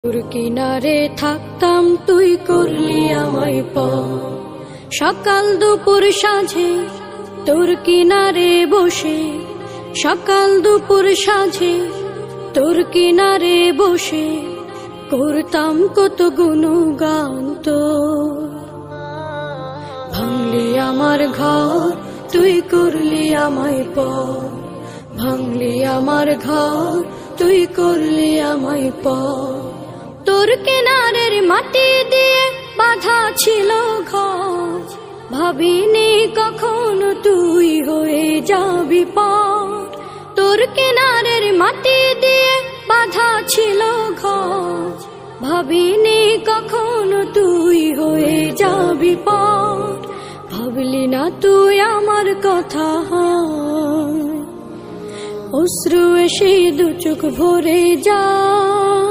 তোর কিনারে থাকতাম তুই করলি আমায় পর, সকাল দুপুর সাঁঝে তোর কিনারে বসে, সকাল দুপুর সাঁঝে তোর কিনারে বসে করতাম কত গুণগান তোর। ভাঙলি আমার ঘর তুই করলি আমায় পর, ভাঙলি আমার ঘর তুই করলি আমায় পর। তোর কিনারের মাটি দিয়ে বাঁধা ছিল ঘর, ভাবিনি কখনো তুই হয়ে যাবি পার। তোর কিনারের মাটি দিয়ে বাঁধা ছিল ঘর, ভাবিনি কখনো তুই হয়ে যাবি পার। ভাবলি না তুই আমার কথা, অশ্রু এসে দু চোখ ভরে যায়।